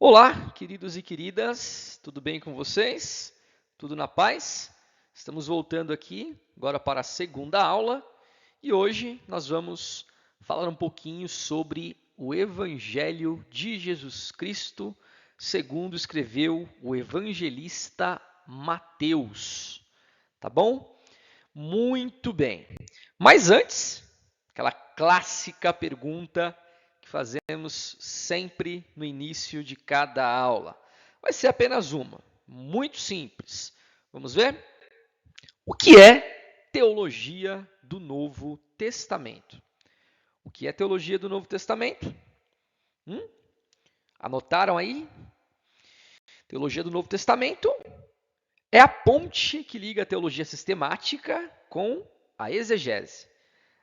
Olá, queridos e queridas, tudo bem com vocês? Tudo na paz? Estamos voltando aqui agora para a segunda aula e hoje nós vamos falar um pouquinho sobre o Evangelho de Jesus Cristo, segundo escreveu o evangelista Mateus, tá bom? Muito bem. Mas antes, aquela clássica pergunta que fazemos sempre no início de cada aula. Vai ser apenas uma, muito simples. Vamos ver? O que é teologia do Novo Testamento? O que é teologia do Novo Testamento? Anotaram aí? Teologia do Novo Testamento é a ponte que liga a teologia sistemática com a exegese.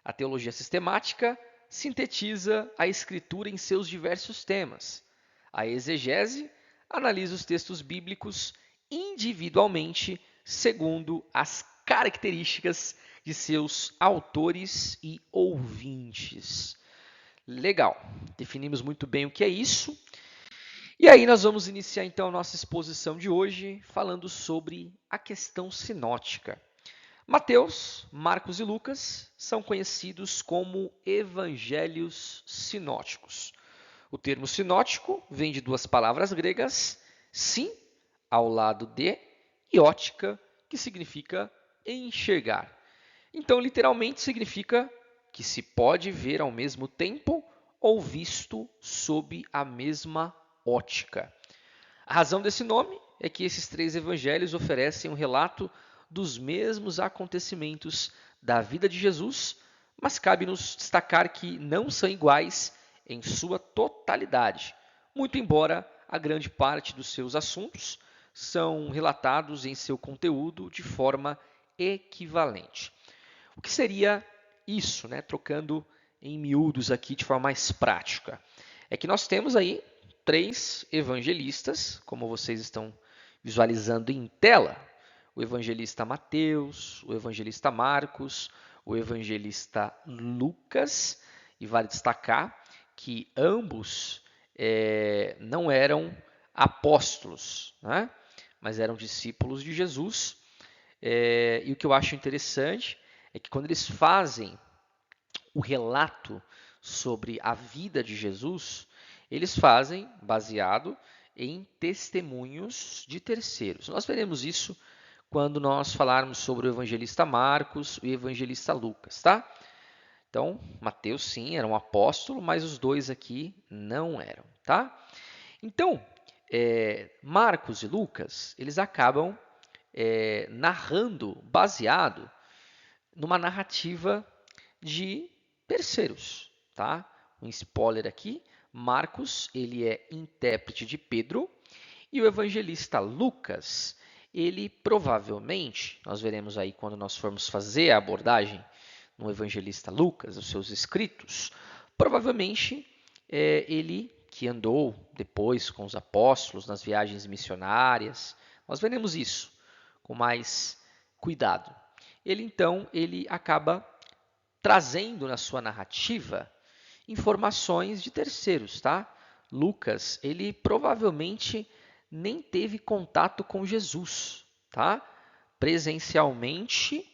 A teologia sistemática sintetiza a escritura em seus diversos temas. A exegese analisa os textos bíblicos individualmente, segundo as características de seus autores e ouvintes. Legal, definimos muito bem o que é isso. E aí nós vamos iniciar então a nossa exposição de hoje falando sobre a questão sinótica. Mateus, Marcos e Lucas são conhecidos como evangelhos sinóticos. O termo sinótico vem de duas palavras gregas, sim, ao lado de, e ótica, que significa enxergar. Então, literalmente, significa que se pode ver ao mesmo tempo ou visto sob a mesma ótica. A razão desse nome é que esses três evangelhos oferecem um relato dos mesmos acontecimentos da vida de Jesus, mas cabe-nos destacar que não são iguais em sua totalidade, muito embora a grande parte dos seus assuntos são relatados em seu conteúdo de forma equivalente. O que seria isso, né? Trocando em miúdos aqui de forma mais prática? É que nós temos aí três evangelistas, como vocês estão visualizando em tela. O evangelista Mateus, o evangelista Marcos, o evangelista Lucas. E vale destacar que ambos não eram apóstolos, né? Mas eram discípulos de Jesus. E o que eu acho interessante é que quando eles fazem o relato sobre a vida de Jesus, eles fazem baseado em testemunhos de terceiros. Nós veremos isso quando nós falarmos sobre o evangelista Marcos e o evangelista Lucas, tá? Então, Mateus sim era um apóstolo, mas os dois aqui não eram, tá? Então, Marcos e Lucas, eles acabam narrando baseado numa narrativa de terceiros, tá? Um spoiler aqui, Marcos, ele é intérprete de Pedro e o evangelista Lucas, ele provavelmente, nós veremos aí quando nós formos fazer a abordagem no evangelista Lucas, os seus escritos, provavelmente ele que andou depois com os apóstolos nas viagens missionárias, nós veremos isso com mais cuidado. Ele acaba trazendo na sua narrativa informações de terceiros, tá? Lucas, ele provavelmente nem teve contato com Jesus, tá? Presencialmente,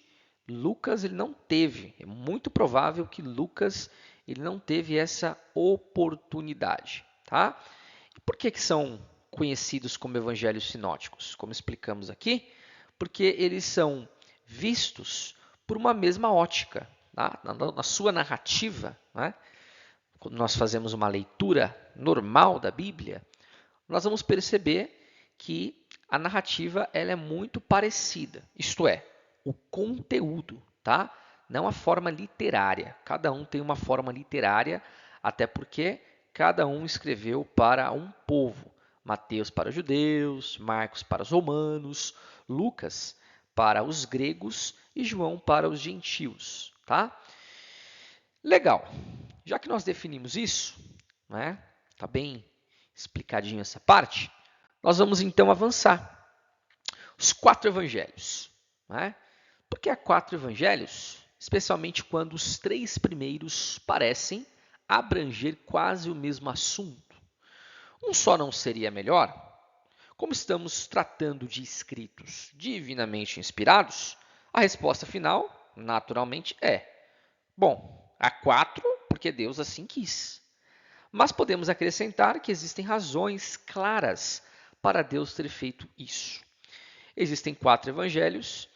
Lucas ele não teve. É muito provável que Lucas ele não teve essa oportunidade, tá? E por que são conhecidos como evangelhos sinóticos? Como explicamos aqui, porque eles são vistos por uma mesma ótica, tá? Na sua narrativa, né? Quando nós fazemos uma leitura normal da Bíblia, nós vamos perceber que a narrativa ela é muito parecida, isto é, o conteúdo, tá? Não a forma literária. Cada um tem uma forma literária, até porque cada um escreveu para um povo. Mateus para os judeus, Marcos para os romanos, Lucas para os gregos e João para os gentios, tá? Legal. Já que nós definimos isso, né? Tá bem explicadinho essa parte, nós vamos então avançar. Os quatro evangelhos, né? Por que há quatro evangelhos? Especialmente quando os três primeiros parecem abranger quase o mesmo assunto. Um só não seria melhor? Como estamos tratando de escritos divinamente inspirados, a resposta final, naturalmente, é: bom, há 4 porque Deus assim quis. Mas podemos acrescentar que existem razões claras para Deus ter feito isso. Existem 4 evangelhos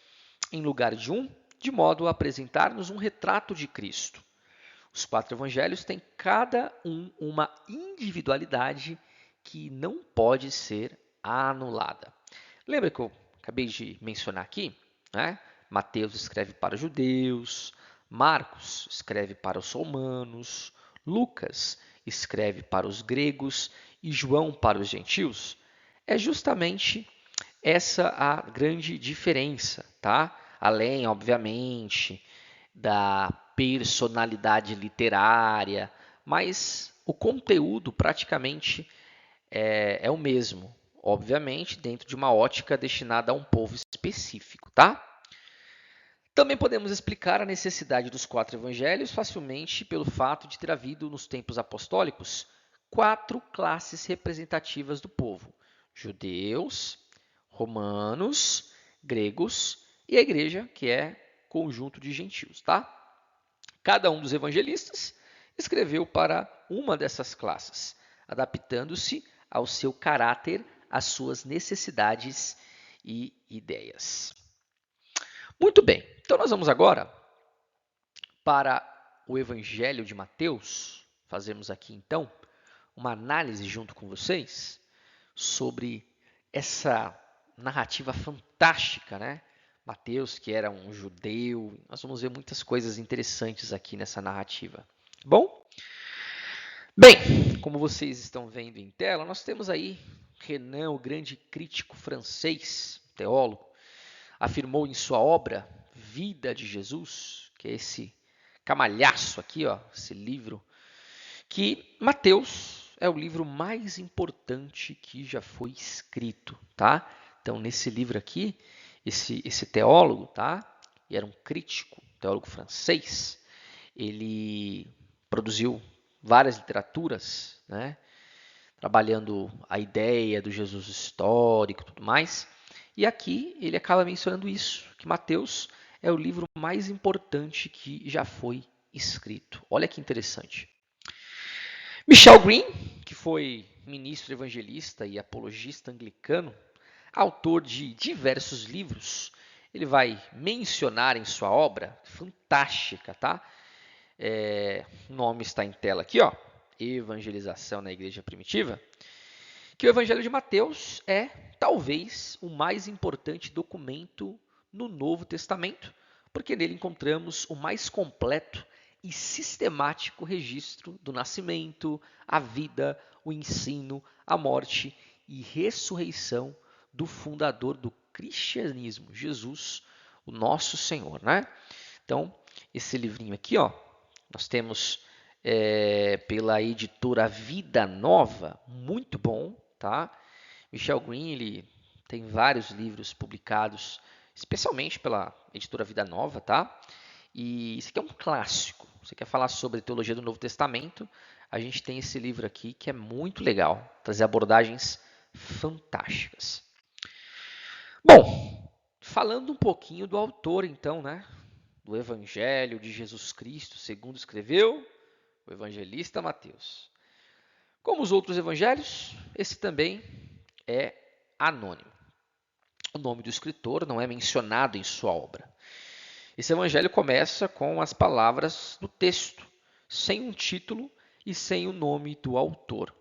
em lugar de um, de modo a apresentar-nos um retrato de Cristo. Os 4 evangelhos têm cada um uma individualidade que não pode ser anulada. Lembra que eu acabei de mencionar aqui? Né? Mateus escreve para os judeus, Marcos escreve para os romanos, Lucas escreve para os gregos e João para os gentios. É justamente essa a grande diferença, tá? Além, obviamente, da personalidade literária, mas o conteúdo praticamente é o mesmo, obviamente, dentro de uma ótica destinada a um povo específico, tá? Também podemos explicar a necessidade dos 4 evangelhos facilmente pelo fato de ter havido nos tempos apostólicos 4 classes representativas do povo: judeus, romanos, gregos e a igreja, que é conjunto de gentios, tá? Cada um dos evangelistas escreveu para uma dessas classes, adaptando-se ao seu caráter, às suas necessidades e ideias. Muito bem, então nós vamos agora para o Evangelho de Mateus, fazermos aqui então uma análise junto com vocês sobre essa narrativa fantástica, né? Mateus, que era um judeu, nós vamos ver muitas coisas interessantes aqui nessa narrativa. Bom? Bem, como vocês estão vendo em tela, nós temos aí Renan, o grande crítico francês, teólogo, afirmou em sua obra Vida de Jesus, que é esse camalhaço aqui, ó, esse livro, que Mateus é o livro mais importante que já foi escrito, tá? Então, nesse livro aqui, esse teólogo, tá? E era um crítico, teólogo francês, ele produziu várias literaturas, né? Trabalhando a ideia do Jesus histórico e tudo mais. E aqui ele acaba mencionando isso, que Mateus é o livro mais importante que já foi escrito. Olha que interessante. Michel Green, que foi ministro evangelista e apologista anglicano, autor de diversos livros, ele vai mencionar em sua obra, fantástica, tá? O nome está em tela aqui, ó, Evangelização na Igreja Primitiva, que o Evangelho de Mateus é, talvez, o mais importante documento no Novo Testamento, porque nele encontramos o mais completo e sistemático registro do nascimento, a vida, o ensino, a morte e ressurreição do fundador do cristianismo, Jesus, o nosso Senhor, né? Então, esse livrinho aqui, ó, nós temos pela editora Vida Nova, muito bom, tá? Michel Green, ele tem vários livros publicados, especialmente pela editora Vida Nova, tá? E isso aqui é um clássico. Você quer falar sobre teologia do Novo Testamento? A gente tem esse livro aqui que é muito legal, trazer abordagens fantásticas. Bom, falando um pouquinho do autor, então, né? Do Evangelho de Jesus Cristo, segundo escreveu o evangelista Mateus. Como os outros evangelhos, esse também é anônimo. O nome do escritor não é mencionado em sua obra. Esse evangelho começa com as palavras do texto, sem um título e sem o nome do autor.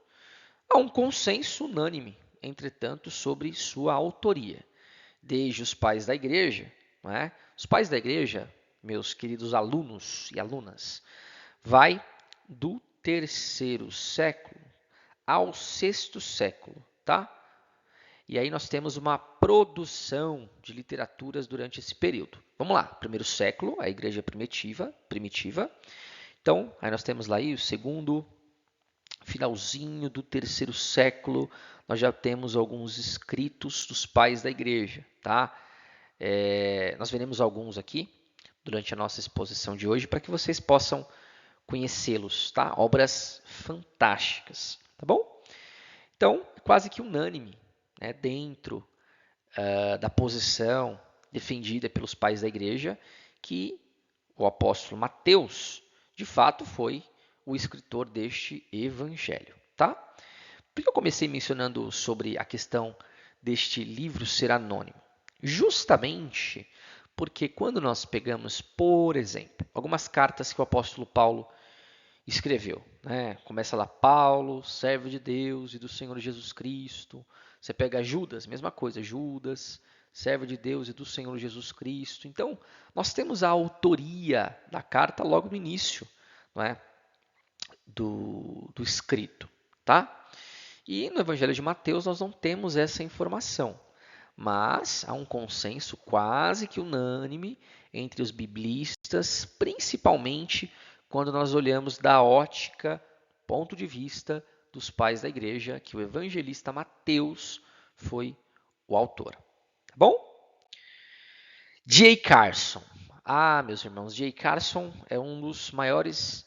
Há um consenso unânime, entretanto, sobre sua autoria. Desde os pais da igreja, não é? Os pais da igreja, meus queridos alunos e alunas, vai do 3º século ao 6º século, tá? E aí nós temos uma produção de literaturas durante esse período. Vamos lá, 1º século, a igreja primitiva. Então, aí nós temos lá aí o 2º, finalzinho do 3º século, nós já temos alguns escritos dos pais da igreja, tá? Nós veremos alguns aqui durante a nossa exposição de hoje para que vocês possam conhecê-los, tá? Obras fantásticas, tá bom? Então, é quase que unânime, né, dentro da posição defendida pelos pais da igreja, que o apóstolo Mateus, de fato, foi o escritor deste evangelho, tá? Por que eu comecei mencionando sobre a questão deste livro ser anônimo? Justamente porque quando nós pegamos, por exemplo, algumas cartas que o apóstolo Paulo escreveu, né? Começa lá, Paulo, servo de Deus e do Senhor Jesus Cristo. Você pega Judas, mesma coisa, Judas, servo de Deus e do Senhor Jesus Cristo. Então, nós temos a autoria da carta logo no início, não é? do escrito, tá? E no Evangelho de Mateus nós não temos essa informação, mas há um consenso quase que unânime entre os biblistas, principalmente quando nós olhamos da ótica, ponto de vista dos pais da igreja, que o evangelista Mateus foi o autor. Tá bom? J. Carson. Ah, meus irmãos, J. Carson é um dos maiores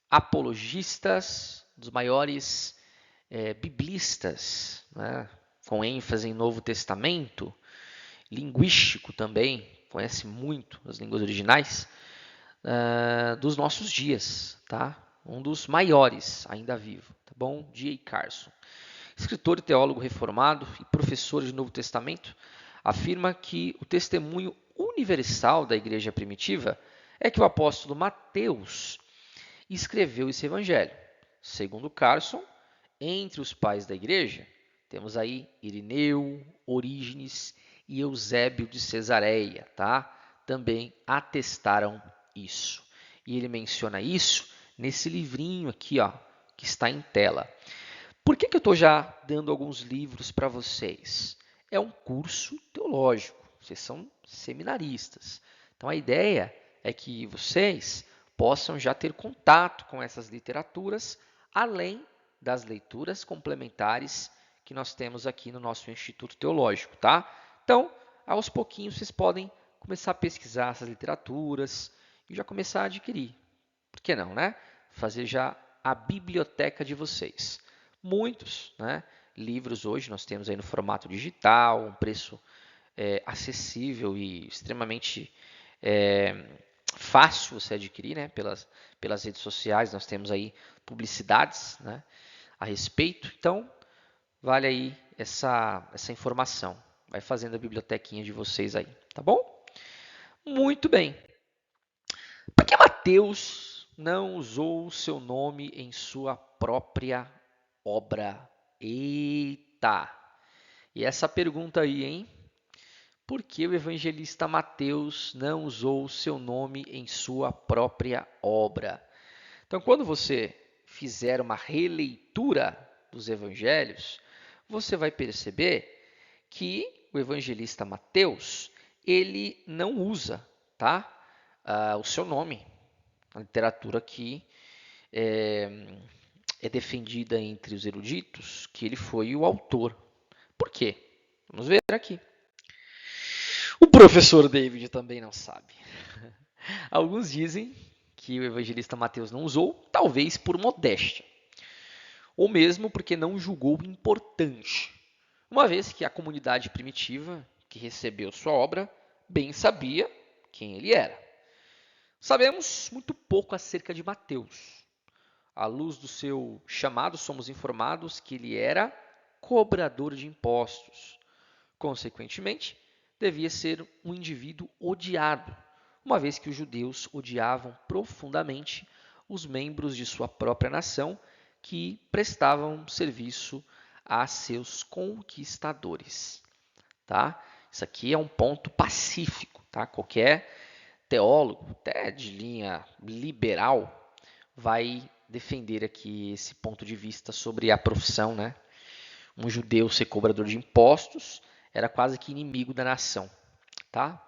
apologistas, dos maiores biblistas, né, com ênfase em Novo Testamento, linguístico também, conhece muito as línguas originais, dos nossos dias, tá? Um dos maiores ainda vivo, tá bom? J. Carson. Escritor e teólogo reformado e professor de Novo Testamento, afirma que o testemunho universal da igreja primitiva é que o apóstolo Mateus escreveu esse evangelho. Segundo Carson, entre os pais da igreja, temos aí Irineu, Orígenes e Eusébio de Cesareia, tá? Também atestaram isso. E ele menciona isso nesse livrinho aqui, ó, que está em tela. Por que eu estou já dando alguns livros para vocês? É um curso teológico, vocês são seminaristas. Então a ideia é que vocês possam já ter contato com essas literaturas, além das leituras complementares que nós temos aqui no nosso Instituto Teológico, tá? Então, aos pouquinhos vocês podem começar a pesquisar essas literaturas e já começar a adquirir. Por que não, né? Fazer já a biblioteca de vocês. Muitos, né, livros hoje nós temos aí no formato digital, um preço acessível e extremamente fácil você adquirir, né, pelas redes sociais. Nós temos aí publicidades, né, a respeito. Então, vale aí essa informação. Vai fazendo a bibliotequinha de vocês aí, tá bom? Muito bem. Por que Mateus não usou o seu nome em sua própria obra? Eita! E essa pergunta aí, hein? Por que o evangelista Mateus não usou o seu nome em sua própria obra? Então, quando você fizer uma releitura dos evangelhos, você vai perceber que o evangelista Mateus, ele não usa, tá? O seu nome. A literatura que é defendida entre os eruditos que ele foi o autor. Por quê? Vamos ver aqui. O professor David também não sabe. Alguns dizem que o evangelista Mateus não usou, talvez por modéstia, ou mesmo porque não julgou importante, uma vez que a comunidade primitiva que recebeu sua obra bem sabia quem ele era. Sabemos muito pouco acerca de Mateus. À luz do seu chamado, somos informados que ele era cobrador de impostos. Consequentemente, devia ser um indivíduo odiado, uma vez que os judeus odiavam profundamente os membros de sua própria nação que prestavam serviço a seus conquistadores. Tá? Isso aqui é um ponto pacífico. Tá? Qualquer teólogo, até de linha liberal, vai defender aqui esse ponto de vista sobre a profissão, né? Um judeu ser cobrador de impostos era quase que inimigo da nação, tá?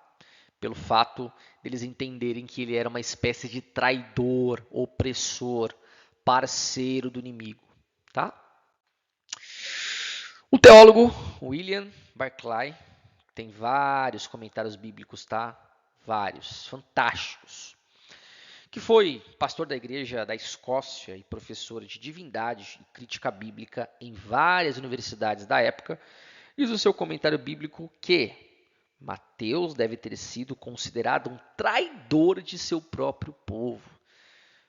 Pelo fato deles entenderem que ele era uma espécie de traidor, opressor, parceiro do inimigo, tá? O teólogo William Barclay tem vários comentários bíblicos, tá? Vários, fantásticos, que foi pastor da igreja da Escócia e professor de divindade e crítica bíblica em várias universidades da época, diz no seu comentário bíblico que Mateus deve ter sido considerado um traidor de seu próprio povo.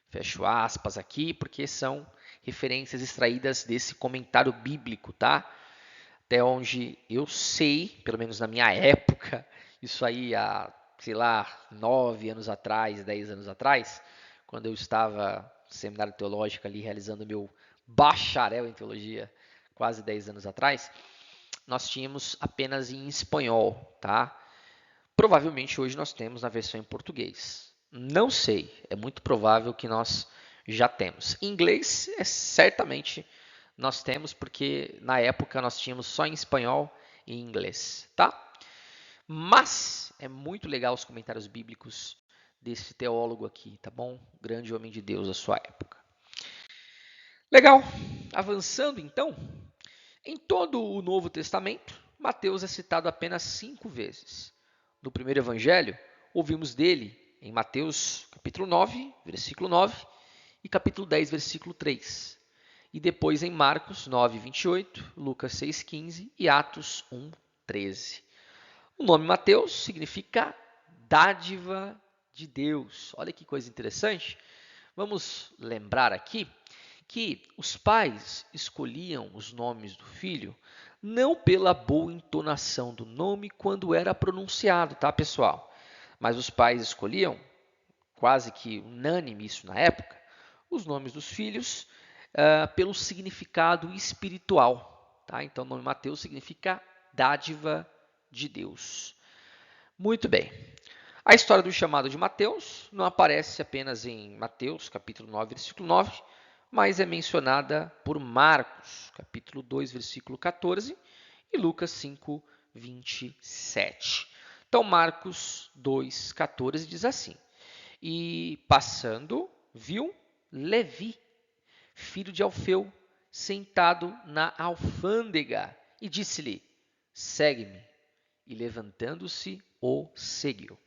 Fecho aspas aqui, porque são referências extraídas desse comentário bíblico, tá? Até onde eu sei, pelo menos na minha época, isso aí há, sei lá, 9 anos atrás, 10 anos atrás, quando eu estava no seminário teológico ali realizando meu bacharel em teologia, quase 10 anos atrás, nós tínhamos apenas em espanhol, tá? Provavelmente hoje nós temos na versão em português. Não sei, é muito provável que nós já temos. Em inglês, certamente nós temos, porque na época nós tínhamos só em espanhol e em inglês, tá? Mas é muito legal os comentários bíblicos desse teólogo aqui, tá bom? Grande homem de Deus da sua época. Legal. Avançando então, em todo o Novo Testamento, Mateus é citado apenas 5 vezes. No primeiro evangelho, ouvimos dele em Mateus capítulo 9, versículo 9 e capítulo 10, versículo 3. E depois em Marcos 9, 28, Lucas 6, 15 e Atos 1, 13. O nome Mateus significa dádiva de Deus. Olha que coisa interessante. Vamos lembrar aqui que os pais escolhiam os nomes do filho não pela boa entonação do nome quando era pronunciado, tá, pessoal? Mas os pais escolhiam, quase que unânime isso na época, os nomes dos filhos pelo significado espiritual, tá? Então, o nome Mateus significa dádiva de Deus. Muito bem. A história do chamado de Mateus não aparece apenas em Mateus, capítulo 9, versículo 9, mas é mencionada por Marcos, capítulo 2, versículo 14, e Lucas 5, 27. Então, Marcos 2, 14 diz assim: E passando, viu Levi, filho de Alfeu, sentado na alfândega, e disse-lhe: Segue-me. E levantando-se, o seguiu.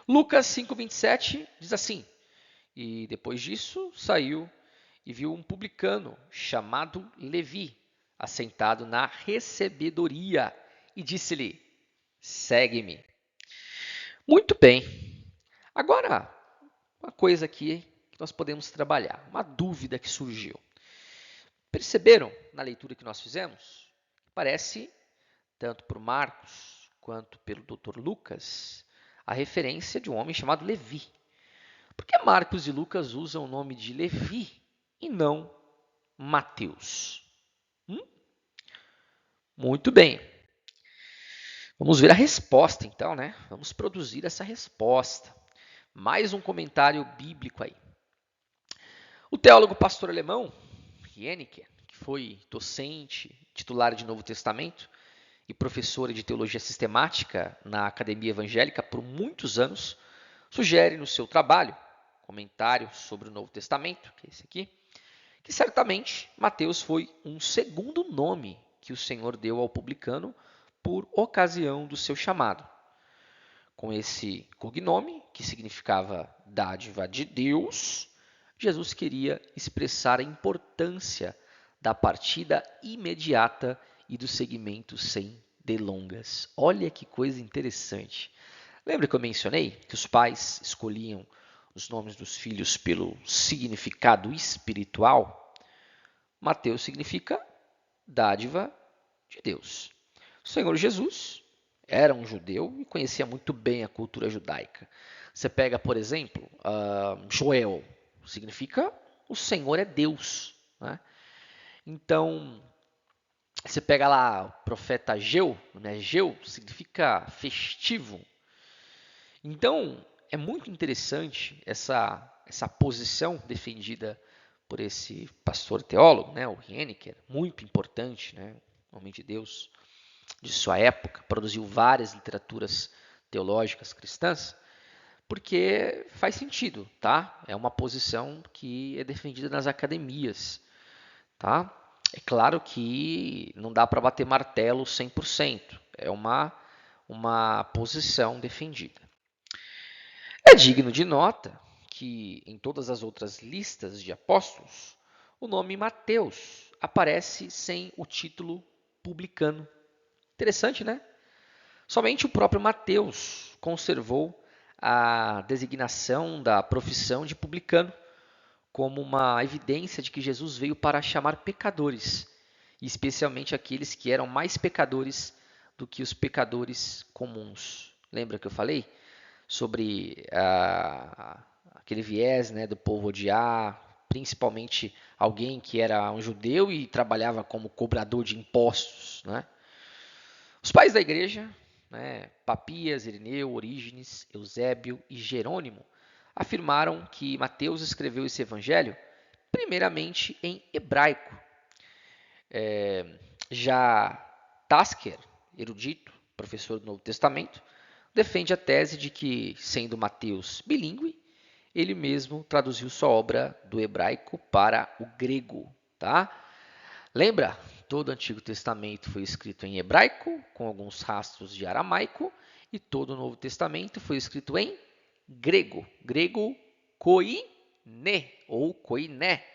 Lucas 5, 27 diz assim: E depois disso saiu e viu um publicano chamado Levi, assentado na recebedoria, e disse-lhe: Segue-me. Muito bem. Agora, uma coisa aqui que nós podemos trabalhar, uma dúvida que surgiu. Perceberam na leitura que nós fizemos? Parece, tanto por Marcos quanto pelo Dr. Lucas, a referência de um homem chamado Levi. Por que Marcos e Lucas usam o nome de Levi e não Mateus? Muito bem. Vamos ver a resposta, então, né? Vamos produzir essa resposta. Mais um comentário bíblico aí. O teólogo pastor alemão, Rienike, que foi docente, titular de Novo Testamento e professor de teologia sistemática na Academia Evangélica por muitos anos, sugere no seu trabalho, comentário sobre o Novo Testamento, que é esse aqui, que certamente Mateus foi um segundo nome que o Senhor deu ao publicano por ocasião do seu chamado. Com esse cognome, que significava dádiva de Deus, Jesus queria expressar a importância da partida imediata e do seguimento sem delongas. Olha que coisa interessante. Lembra que eu mencionei que os pais escolhiam os nomes dos filhos pelo significado espiritual? Mateus significa dádiva de Deus. O Senhor Jesus era um judeu e conhecia muito bem a cultura judaica. Você pega, por exemplo, Joel, significa o Senhor é Deus, né? Então, você pega lá o profeta Ageu, né? Ageu significa festivo. Então, é muito interessante essa posição defendida por esse pastor teólogo, né? O Rienike, muito importante, né? Homem de Deus de sua época, produziu várias literaturas teológicas cristãs, porque faz sentido, tá? É uma posição que é defendida nas academias, tá? É claro que não dá para bater martelo 100%, é uma posição defendida. É digno de nota que em todas as outras listas de apóstolos, o nome Mateus aparece sem o título publicano. Interessante, né? Somente o próprio Mateus conservou a designação da profissão de publicano como uma evidência de que Jesus veio para chamar pecadores, especialmente aqueles que eram mais pecadores do que os pecadores comuns. Lembra que eu falei sobre aquele viés, né, do povo odiar, principalmente alguém que era um judeu e trabalhava como cobrador de impostos, né? Os pais da igreja, né, Papias, Irineu, Orígenes, Eusébio e Jerônimo, afirmaram que Mateus escreveu esse evangelho primeiramente em hebraico. Já Tasker, erudito, professor do Novo Testamento, defende a tese de que, sendo Mateus bilíngue, ele mesmo traduziu sua obra do hebraico para o grego, tá? Lembra? Todo o Antigo Testamento foi escrito em hebraico, com alguns rastros de aramaico, e todo o Novo Testamento foi escrito em grego. Grego koine, ou koiné,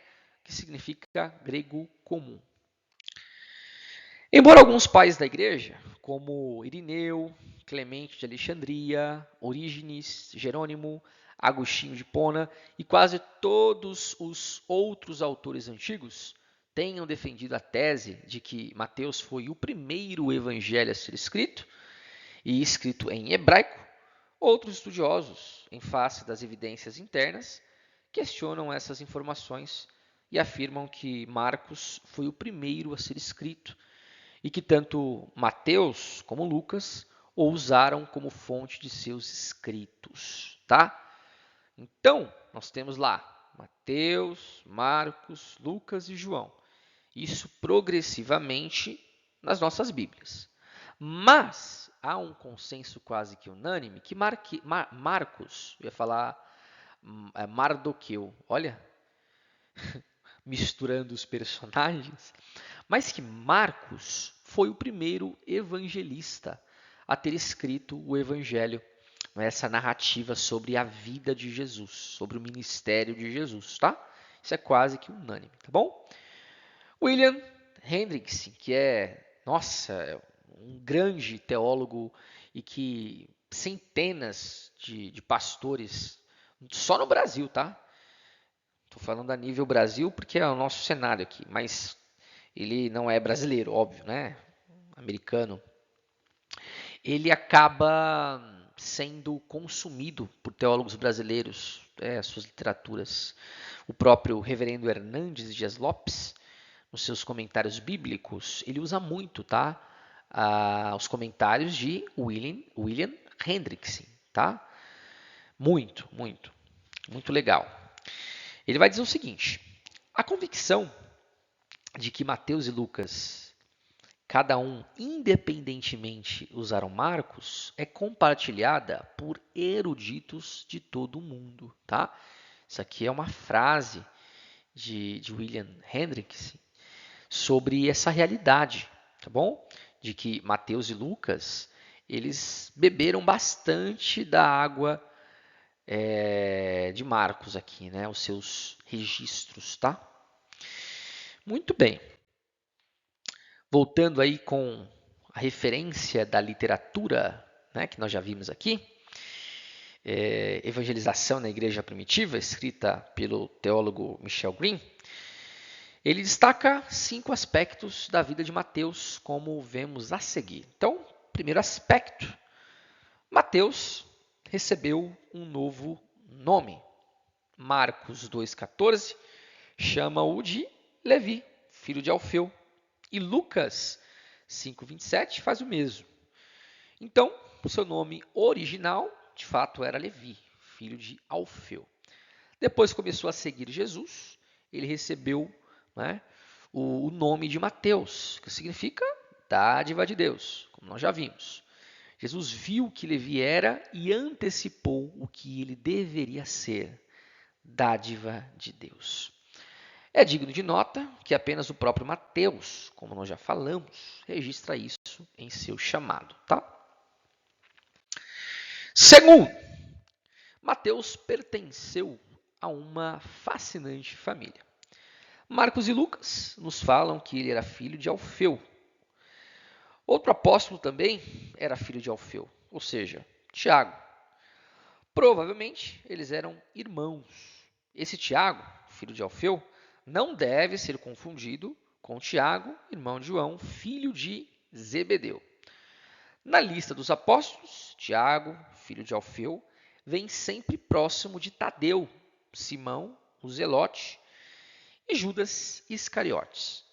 que significa grego comum. Embora alguns pais da igreja, como Irineu, Clemente de Alexandria, Orígenes, Jerônimo, Agostinho de Hipona e quase todos os outros autores antigos, tenham defendido a tese de que Mateus foi o primeiro evangelho a ser escrito, e escrito em hebraico, outros estudiosos, em face das evidências internas, questionam essas informações e afirmam que Marcos foi o primeiro a ser escrito e que tanto Mateus como Lucas o usaram como fonte de seus escritos, tá? Então, nós temos lá Mateus, Marcos, Lucas e João. Isso progressivamente nas nossas Bíblias. Mas há um consenso quase que unânime que Marcos, eu ia falar Mardoqueu, olha, misturando os personagens, mas que Marcos foi o primeiro evangelista a ter escrito o evangelho, essa narrativa sobre a vida de Jesus, sobre o ministério de Jesus, tá? Isso é quase que unânime, tá bom? William Hendrickson, que é um grande teólogo e que centenas de pastores, só no Brasil, tá? Estou falando a nível Brasil porque é o nosso cenário aqui, mas ele não é brasileiro, óbvio, né? Americano. Ele acaba sendo consumido por teólogos brasileiros, suas literaturas. O próprio reverendo Hernandes Dias Lopes, nos seus comentários bíblicos, ele usa muito, tá? Os comentários de William Hendrickson, tá? Muito, muito, muito legal. Ele vai dizer o seguinte: a convicção de que Mateus e Lucas, cada um independentemente usaram Marcos, é compartilhada por eruditos de todo o mundo, tá? Isso aqui é uma frase de William Hendrickson sobre essa realidade, tá bom? De que Mateus e Lucas, eles beberam bastante da água de Marcos aqui, né? Os seus registros, tá? Muito bem. Voltando aí com a referência da literatura, né, que nós já vimos aqui, Evangelização na Igreja Primitiva, escrita pelo teólogo Michel Green, ele destaca 5 aspectos da vida de Mateus, como vemos a seguir. Então, primeiro aspecto, Mateus recebeu um novo nome. Marcos 2,14 chama-o de Levi, filho de Alfeu. E Lucas 5,27 faz o mesmo. Então, o seu nome original, de fato, era Levi, filho de Alfeu. Depois começou a seguir Jesus, ele recebeu, né, o nome de Mateus, que significa dádiva de Deus, como nós já vimos. Jesus viu que Levi era e antecipou o que ele deveria ser, dádiva de Deus. É digno de nota que apenas o próprio Mateus, como nós já falamos, registra isso em seu chamado, tá? Segundo, Mateus pertenceu a uma fascinante família. Marcos e Lucas nos falam que ele era filho de Alfeu. Outro apóstolo também era filho de Alfeu, ou seja, Tiago. Provavelmente eles eram irmãos. Esse Tiago, filho de Alfeu, não deve ser confundido com Tiago, irmão de João, filho de Zebedeu. Na lista dos apóstolos, Tiago, filho de Alfeu, vem sempre próximo de Tadeu, Simão, o Zelote e Judas Iscariotes.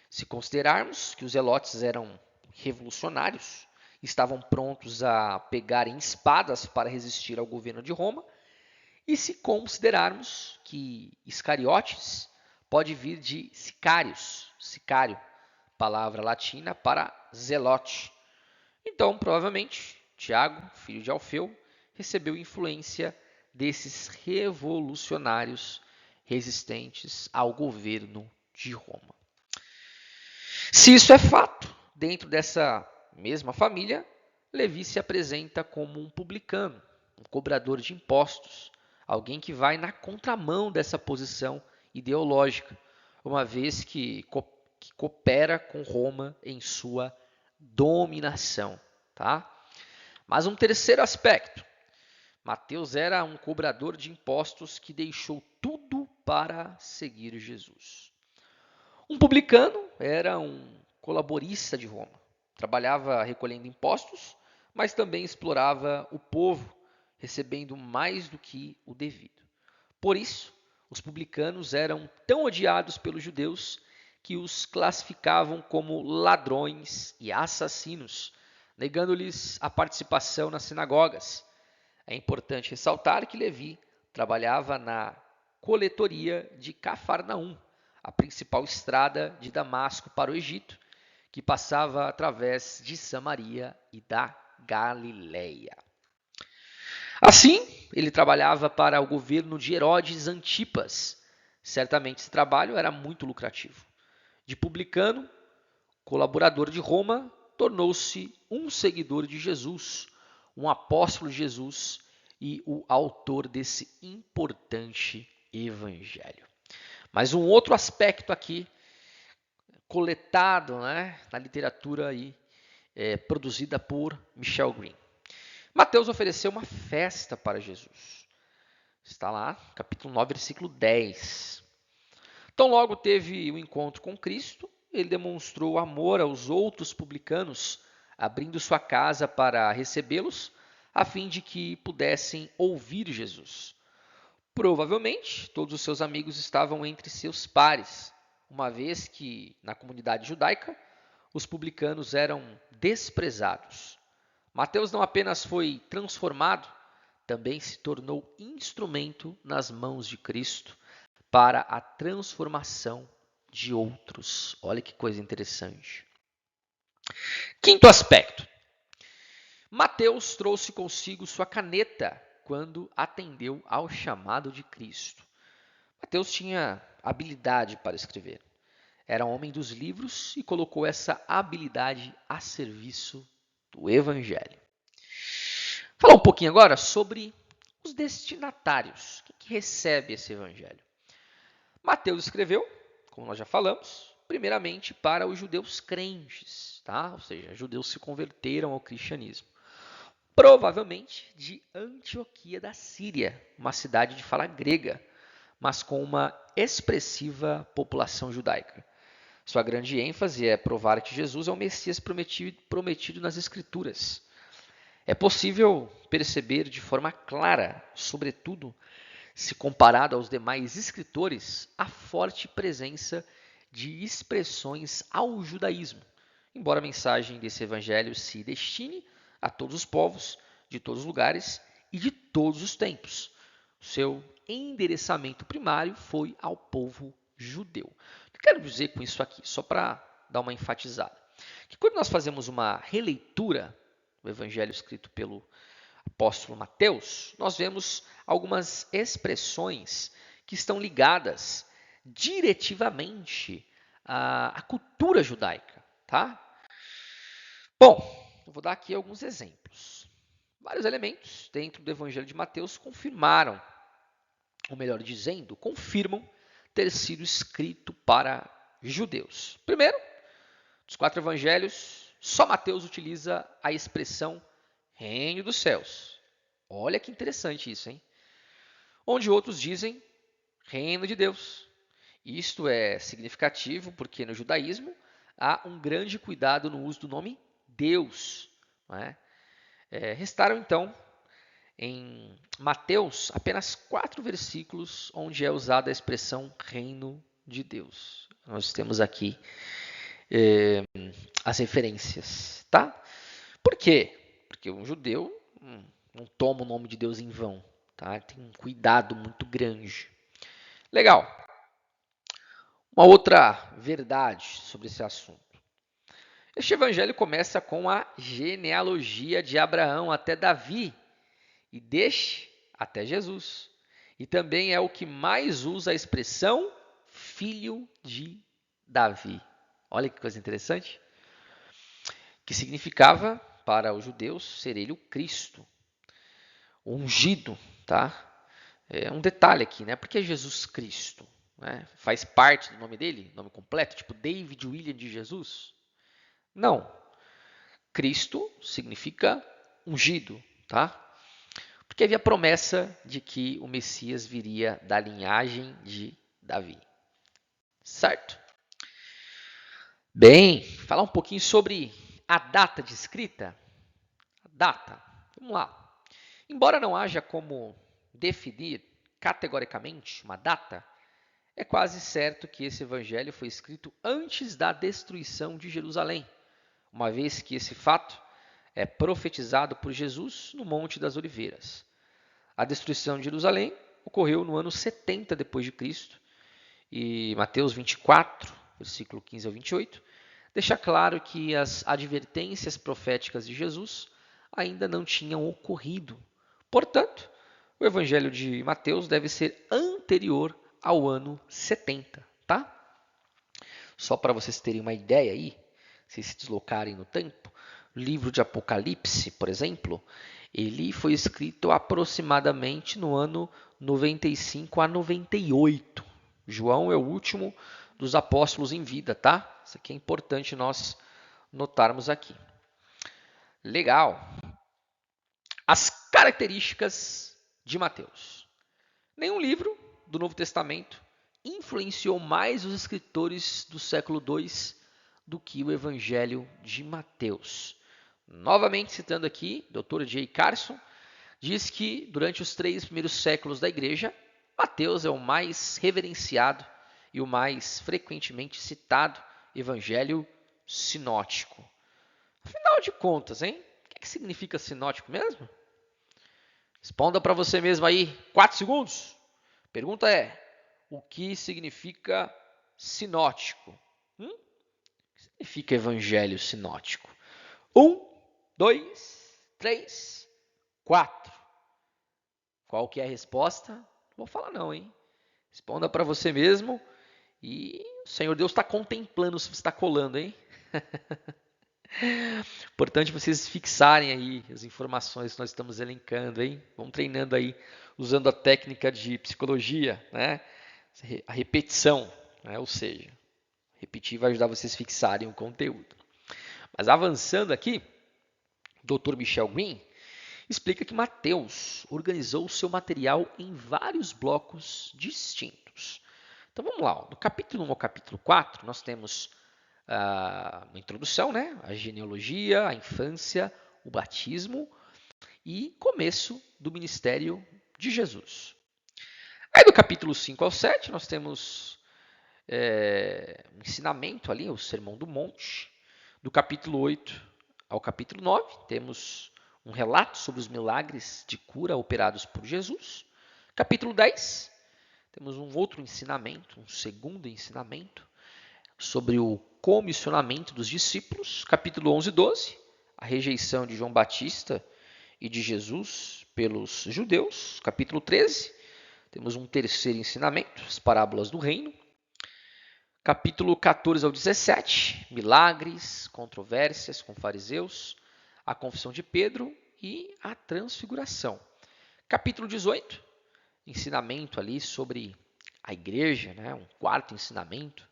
Se considerarmos que os zelotes eram revolucionários, estavam prontos a pegarem espadas para resistir ao governo de Roma, e se considerarmos que Iscariotes pode vir de sicários, sicário, palavra latina para zelote. Então, provavelmente, Tiago, filho de Alfeu, recebeu influência desses revolucionários resistentes ao governo de Roma. Se isso é fato, dentro dessa mesma família, Levi se apresenta como um publicano, um cobrador de impostos, alguém que vai na contramão dessa posição ideológica, uma vez que coopera com Roma em sua dominação. Tá? Mas um terceiro aspecto, Mateus era um cobrador de impostos que deixou tudo para seguir Jesus. Um publicano era um colaborista de Roma. Trabalhava recolhendo impostos, mas também explorava o povo, recebendo mais do que o devido. Por isso, os publicanos eram tão odiados pelos judeus que os classificavam como ladrões e assassinos, negando-lhes a participação nas sinagogas. É importante ressaltar que Levi trabalhava na coletoria de Cafarnaum, a principal estrada de Damasco para o Egito, que passava através de Samaria e da Galileia. Assim, ele trabalhava para o governo de Herodes Antipas. Certamente esse trabalho era muito lucrativo. De publicano, colaborador de Roma, tornou-se um seguidor de Jesus, um apóstolo de Jesus e o autor desse importante evangelho. Mas um outro aspecto aqui, coletado, né, na literatura aí, produzida por Michel Green. Mateus ofereceu uma festa para Jesus. Está lá, capítulo 9, versículo 10. Então, logo teve o encontro com Cristo, ele demonstrou amor aos outros publicanos, abrindo sua casa para recebê-los, a fim de que pudessem ouvir Jesus. Provavelmente, todos os seus amigos estavam entre seus pares, uma vez que, na comunidade judaica, os publicanos eram desprezados. Mateus não apenas foi transformado, também se tornou instrumento nas mãos de Cristo para a transformação de outros. Olha que coisa interessante. Quinto aspecto. Mateus trouxe consigo sua caneta quando atendeu ao chamado de Cristo. Mateus tinha habilidade para escrever. Era homem dos livros e colocou essa habilidade a serviço do Evangelho. Falar um pouquinho agora sobre os destinatários. Quem recebe esse Evangelho? Mateus escreveu, como nós já falamos, primeiramente para os judeus crentes, tá? Ou seja, judeus se converteram ao cristianismo. Provavelmente de Antioquia da Síria, uma cidade de fala grega, mas com uma expressiva população judaica. Sua grande ênfase é provar que Jesus é o Messias prometido nas Escrituras. É possível perceber de forma clara, sobretudo se comparado aos demais escritores, a forte presença de expressões ao judaísmo, embora a mensagem desse evangelho se destine a todos os povos, de todos os lugares e de todos os tempos. Seu endereçamento primário foi ao povo judeu. O que eu quero dizer com isso aqui, só para dar uma enfatizada? Que quando nós fazemos uma releitura do evangelho escrito pelo apóstolo Mateus, nós vemos algumas expressões que estão ligadas diretivamente à cultura judaica, tá? Bom, eu vou dar aqui alguns exemplos. Vários elementos dentro do Evangelho de Mateus confirmaram ou melhor dizendo, confirmam ter sido escrito para judeus. Primeiro, dos 4 evangelhos, só Mateus utiliza a expressão reino dos céus. Olha que interessante isso, hein? Onde outros dizem reino de Deus. Isto é significativo porque no judaísmo há um grande cuidado no uso do nome Deus. Não é? Restaram então em Mateus apenas 4 versículos onde é usada a expressão reino de Deus. Nós temos aqui as referências, tá? Por quê? Porque um judeu não toma o nome de Deus em vão, tá? Tem um cuidado muito grande. Legal. Uma outra verdade sobre esse assunto. Este evangelho começa com a genealogia de Abraão até Davi e deste até Jesus. E também é o que mais usa a expressão filho de Davi. Olha que coisa interessante. Que significava para os judeus ser ele o Cristo, o ungido, tá? É um detalhe aqui, né? Porque é Jesus Cristo, né? Faz parte do nome dele, nome completo, tipo David William de Jesus? Não. Cristo significa ungido, tá? Porque havia promessa de que o Messias viria da linhagem de Davi. Certo? Bem, falar um pouquinho sobre a data de escrita. A data. Vamos lá. Embora não haja como definir categoricamente uma data, é quase certo que esse evangelho foi escrito antes da destruição de Jerusalém, uma vez que esse fato é profetizado por Jesus no Monte das Oliveiras. A destruição de Jerusalém ocorreu no ano 70 depois de Cristo, e Mateus 24, versículo 15 ao 28, deixa claro que as advertências proféticas de Jesus ainda não tinham ocorrido. Portanto, o evangelho de Mateus deve ser anterior ao ano 70, tá? Só para vocês terem uma ideia aí, se deslocarem no tempo, o livro de Apocalipse, por exemplo, ele foi escrito aproximadamente no ano 95 a 98. João é o último dos apóstolos em vida, tá? Isso aqui é importante nós notarmos aqui. Legal. As características de Mateus. Nenhum livro do Novo Testamento influenciou mais os escritores do século II do que o Evangelho de Mateus. Novamente citando aqui, Dr. J. Carson, diz que durante os 3 primeiros séculos da igreja, Mateus é o mais reverenciado e o mais frequentemente citado evangelho sinótico. Afinal de contas, hein? O que significa sinótico mesmo? Responda para você mesmo aí, 4 segundos. Pergunta é, o que significa sinótico? O que significa evangelho sinótico? 1, 2, 3, 4. Qual que é a resposta? Não vou falar não, hein? Responda para você mesmo e o Senhor Deus está contemplando se você está colando, hein? Importante vocês fixarem aí as informações que nós estamos elencando, hein? Vamos treinando aí, usando a técnica de psicologia, né? A repetição, né? Ou seja, repetir vai ajudar vocês a fixarem o conteúdo. Mas avançando aqui, Dr. Michel Green explica que Mateus organizou o seu material em vários blocos distintos. Então vamos lá, do capítulo 1 ao capítulo 4, nós temos uma introdução, né? A genealogia, a infância, o batismo e começo do ministério de Jesus. Aí do capítulo 5 ao 7, nós temos um ensinamento ali, o Sermão do Monte. Do capítulo 8 ao capítulo 9, temos um relato sobre os milagres de cura operados por Jesus. Capítulo 10, temos um outro ensinamento, um segundo ensinamento, sobre o comissionamento dos discípulos. Capítulo 11 e 12, a rejeição de João Batista e de Jesus pelos judeus. Capítulo 13, temos um terceiro ensinamento, as parábolas do reino. Capítulo 14 ao 17, milagres, controvérsias com fariseus, a confissão de Pedro e a transfiguração. Capítulo 18, ensinamento ali sobre a igreja, né? Um quarto ensinamento.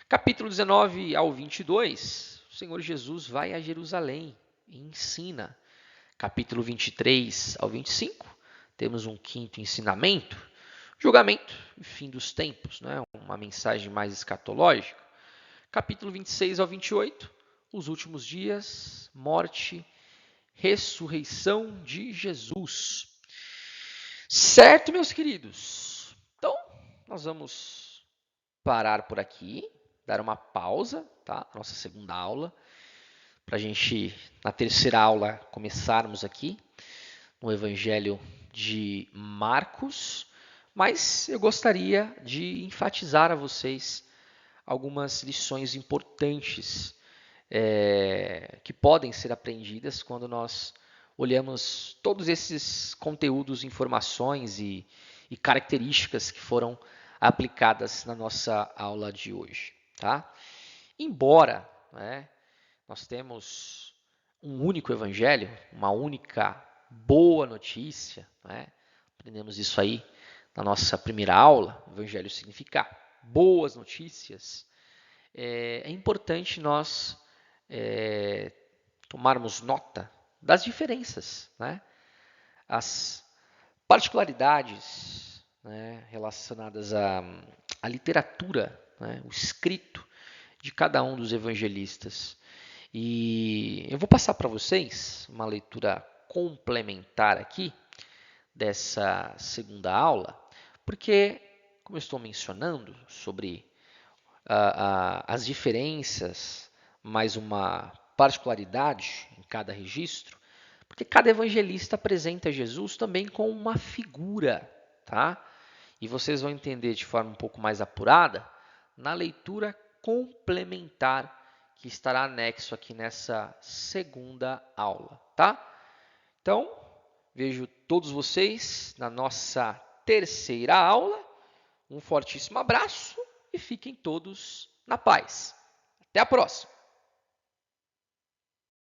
Capítulo 19 ao 22, o Senhor Jesus vai a Jerusalém e ensina. Capítulo 23 ao 25, temos um quinto ensinamento, julgamento e fim dos tempos, né? Uma mensagem mais escatológica. Capítulo 26 ao 28, os últimos dias, morte, ressurreição de Jesus. Certo, meus queridos? Então, nós vamos parar por aqui, dar uma pausa, tá? Nossa segunda aula, para a gente, na terceira aula, começarmos aqui no Evangelho de Marcos, mas eu gostaria de enfatizar a vocês algumas lições importantes que podem ser aprendidas quando nós olhamos todos esses conteúdos, informações e características que foram aplicadas na nossa aula de hoje. Tá? Embora nós temos um único evangelho, uma única boa notícia, aprendemos isso aí na nossa primeira aula, evangelho significa boas notícias, é importante nós tomarmos nota das diferenças, as particularidades relacionadas à literatura, o escrito de cada um dos evangelistas. E eu vou passar para vocês uma leitura complementar aqui dessa segunda aula, porque, como eu estou mencionando sobre as diferenças, mais uma particularidade em cada registro, porque cada evangelista apresenta Jesus também como uma figura, tá? E vocês vão entender de forma um pouco mais apurada na leitura complementar que estará anexo aqui nessa segunda aula, tá? Então, vejo todos vocês na nossa terceira aula. Um fortíssimo abraço e fiquem todos na paz. Até a próxima!